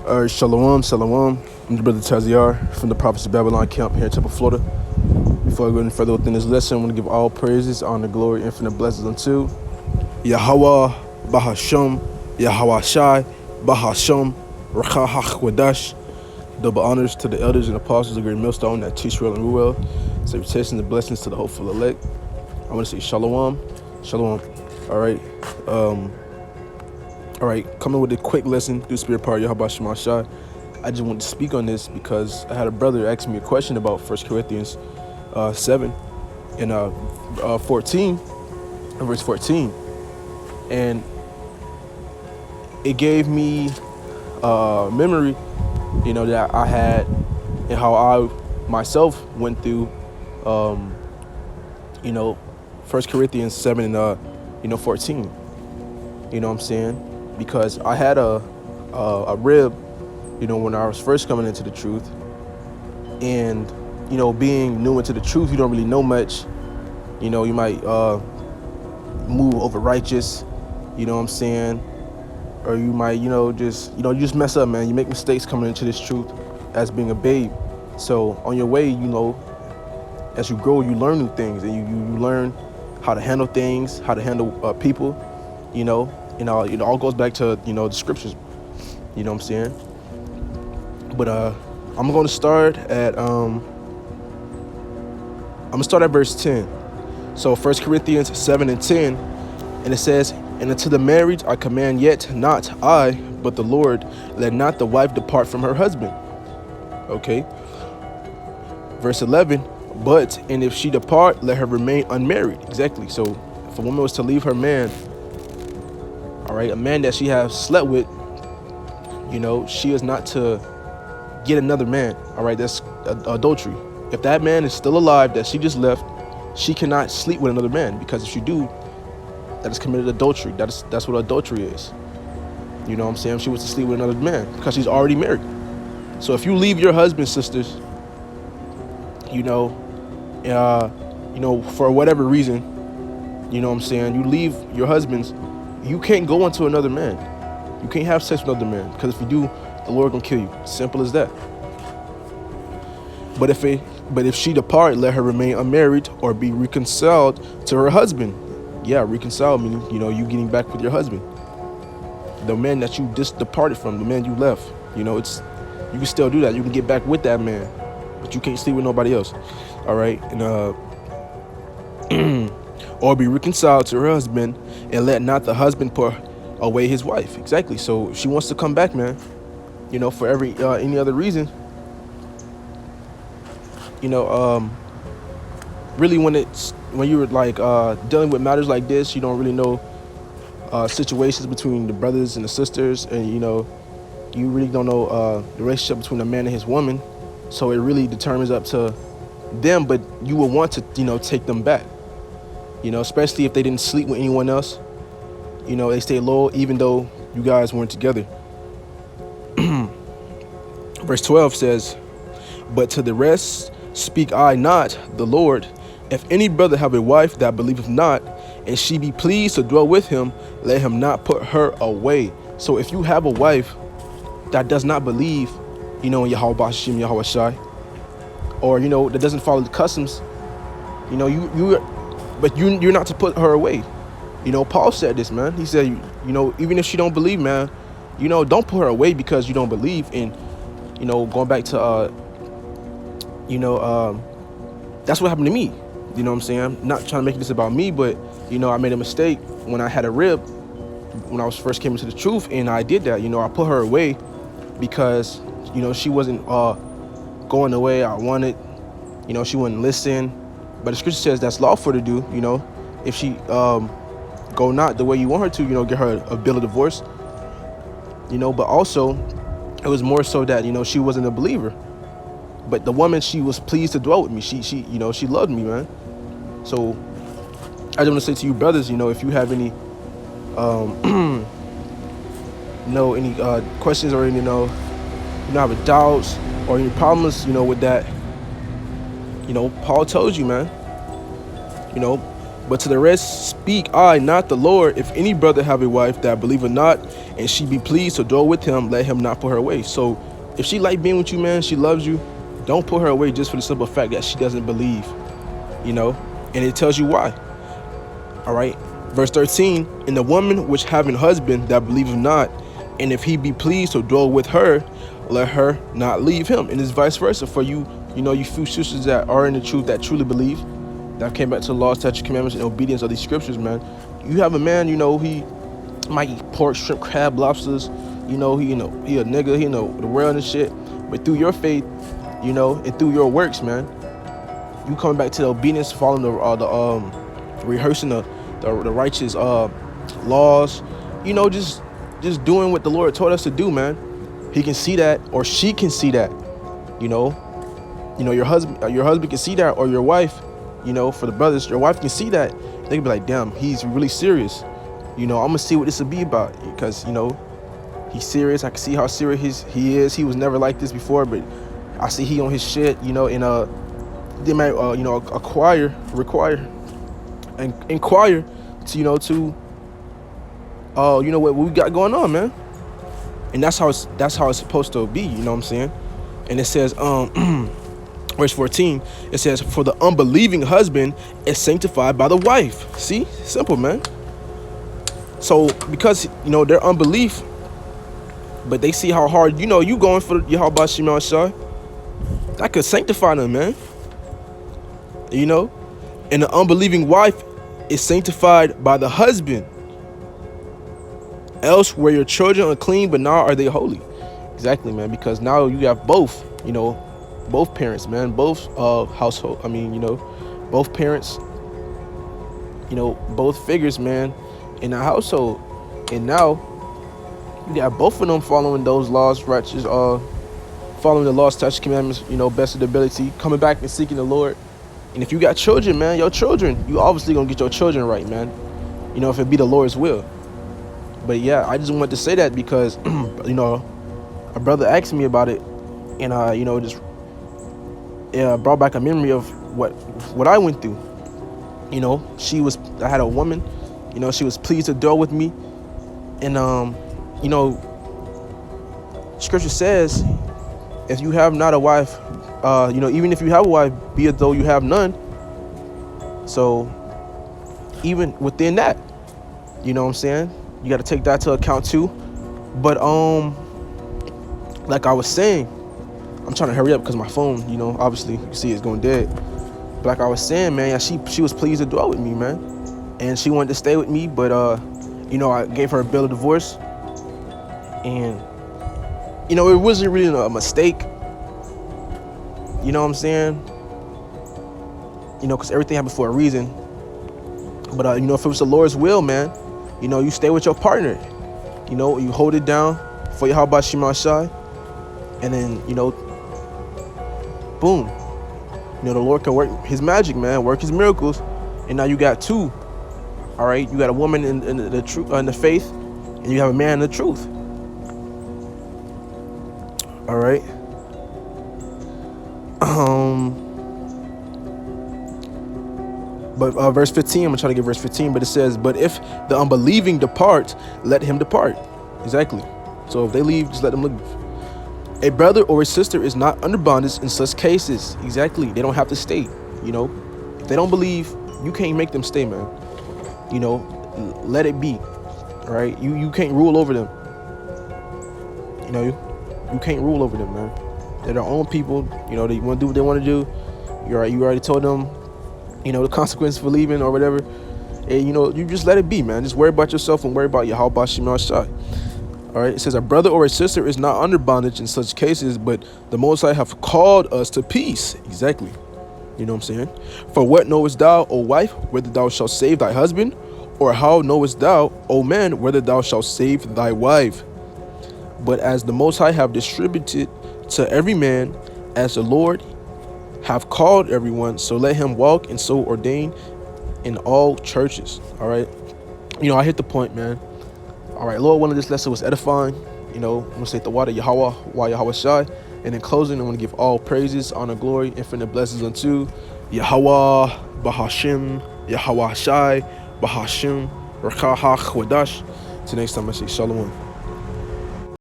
Shalom, shalom. I'm the brother Taziar from the Prophets of Babylon camp here in Tampa, Florida. Before I go any further within this lesson, I want to give all praises, honor, glory, infinite blessings unto Yahweh, Bahasham, Yahweh Shai, Bahasham, Rakah Wadash. Double honors to the elders and apostles of the great millstone that teach well and rule well. Salutations and blessings to the hopeful elect. I want to say shalom, shalom. All right, coming with a quick lesson through Spirit Power Yahweh Shema Shai. I just want to speak on this because I had a brother ask me a question about 1 Corinthians 7 and 14, verse 14. And it gave me memory, that I had and how I myself went through, 1 Corinthians 7 and 14. You know what I'm saying? Because I had a rib, when I was first coming into the truth. And, being new into the truth, you don't really know much. You might move over righteous, you know what I'm saying? Or you might, you just mess up, man. You make mistakes coming into this truth as being a babe. So on your way, as you grow, you learn new things, and you learn how to handle things, how to handle people, it all goes back to, the scriptures, you know what I'm saying? But I'm going to start at verse 10. So 1 Corinthians 7 and 10, and it says, "And unto the married I command, yet not I, but the Lord, let not the wife depart from her husband." Okay. Verse 11, and if she depart, let her remain unmarried. Exactly. So if a woman was to leave her man, all right, a man that she has slept with, she is not to get another man. All right, that's adultery. If that man is still alive that she just left, she cannot sleep with another man, because if she do, that is committed adultery. That's what adultery is. You know what I'm saying? If she was to sleep with another man, because she's already married. So if you leave your husband, sisters, for whatever reason, you know what I'm saying, you leave your husbands, you can't go into another man. You can't have sex with another man, because if you do, the Lord gonna kill you. Simple as that. But if she depart, let her remain unmarried or be reconciled to her husband. Yeah, reconciled meaning, you getting back with your husband. The man that you just departed from, the man you left, you can still do that. You can get back with that man, but you can't sleep with nobody else. All right, and or be reconciled to her husband, and let not the husband put away his wife. Exactly. So if she wants to come back, man, for any other reason, really when you're like dealing with matters like this, you don't really know situations between the brothers and the sisters, and you really don't know the relationship between a man and his woman. So it really determines up to them, but you will want to take them back, especially if they didn't sleep with anyone else. They stay loyal even though you guys weren't together. Verse 12 says, "But to the rest speak I not, the Lord. If any brother have a wife that believeth not, and she be pleased to dwell with him, let him not put her away." So if you have a wife that does not believe, in Yahweh Bashim, Yahweh Shai, or that doesn't follow the customs, you're not to put her away. Paul said this, man. He said, even if she don't believe, man, don't put her away because you don't believe. And going back to that's what happened to me. You know what I'm saying? I'm not trying to make this about me, but I made a mistake when I had a rib when I was first came into the truth, and I did that. I put her away because she wasn't going the way I wanted. She wouldn't listen. But the scripture says that's lawful to do. If she go not the way you want her to, get her a bill of divorce. But also it was more so that she wasn't a believer. But the woman, she was pleased to dwell with me. She loved me, man. So I just want to say to you brothers, if you have any any questions, or any have doubts or any problems with that, Paul tells you, man, But to the rest speak I, not the Lord. If any brother have a wife that believeth not, and she be pleased to dwell with him, let him not put her away. So if she like being with you, man, she loves you, don't put her away just for the simple fact that she doesn't believe, and it tells you why. All right. Verse 13, and the woman which having husband that believeth not, and if he be pleased to dwell with her, let her not leave him. And it's vice versa for you, you few sisters that are in the truth, that truly believe, that came back to the laws, statutes, commandments, and obedience of these scriptures, man. You have a man, he might eat pork, shrimp, crab, lobsters, he a nigga, the world and shit. But through your faith, and through your works, man, you coming back to the obedience, following the rehearsing the righteous laws, just doing what the Lord told us to do, man. He can see that, or she can see that, your husband can see that, or your wife, for the brothers, your wife can see that. They can be like, damn, he's really serious. I'm gonna see what this will be about, because he's serious. I can see how serious he is. He was never like this before, but I see he on his shit, and they might inquire to what we got going on, man. And that's how it's supposed to be, you know what I'm saying? And it says, verse 14, it says, for the unbelieving husband is sanctified by the wife. See? Simple, man. So because, their unbelief, but they see how hard, you going for Yahweh Shema Shai, that could sanctify them, man. And the unbelieving wife is sanctified by the husband. Else were your children unclean, but now are they holy. Exactly, man, because now you have both, both parents, man, both household. Both parents, both figures, man, in the household. And now you got both of them following those laws, righteous, following the laws, statutes, commandments, best of the ability, coming back and seeking the Lord. And if you got children, man, your children, you obviously gonna get your children right, man. If it be the Lord's will. But yeah, I just wanted to say that because, a brother asked me about it, and just brought back a memory of what I went through. I had a woman, she was pleased to dwell with me, and Scripture says, if you have not a wife, even if you have a wife, be it though you have none. So even within that, you know what I'm saying, you got to take that to account too. But like I was saying, I'm trying to hurry up because my phone, obviously you see it's going dead. But like I was saying, man, she was pleased to dwell with me, man, and she wanted to stay with me. But I gave her a bill of divorce, and it wasn't really a mistake. You know what I'm saying? Because everything happened for a reason. But if it was the Lord's will, man, you stay with your partner. You hold it down for Yahweh Shema Shai, and then boom, the Lord can work His magic, man, work His miracles, and now you got two. All right, you got a woman in the truth, in the faith, and you have a man in the truth. All right. But verse 15, I'm gonna try to get verse 15, but it says, but if the unbelieving depart, let him depart. Exactly. So if they leave, just let them leave. A brother or a sister is not under bondage in such cases. Exactly. They don't have to stay. If they don't believe, you can't make them stay, man. Let it be. All right. You can't rule over them. You can't rule over them, man. They're their own people. They want to do what they want to do. You already told them, the consequences for leaving or whatever. And, you just let it be, man. Just worry about yourself and worry about Yahweh Shema Shai. All right. It says a brother or a sister is not under bondage in such cases, but the Most High have called us to peace. Exactly. You know what I'm saying? For what knowest thou, O wife, whether thou shalt save thy husband? Or how knowest thou, O man, whether thou shalt save thy wife? But as the Most High have distributed to every man, as the Lord have called everyone, so let him walk, and so ordain in all churches. All right. I hit the point, man. All right. Lord, one of this lesson was edifying. I'm going to say the water Yahweh Shai. And in closing, I want to give all praises, honor, glory, infinite blessings unto Yahweh Bahashim. Yahawah Shai, Bahashim, Rakah Wadash. Till next time, I say Shalom.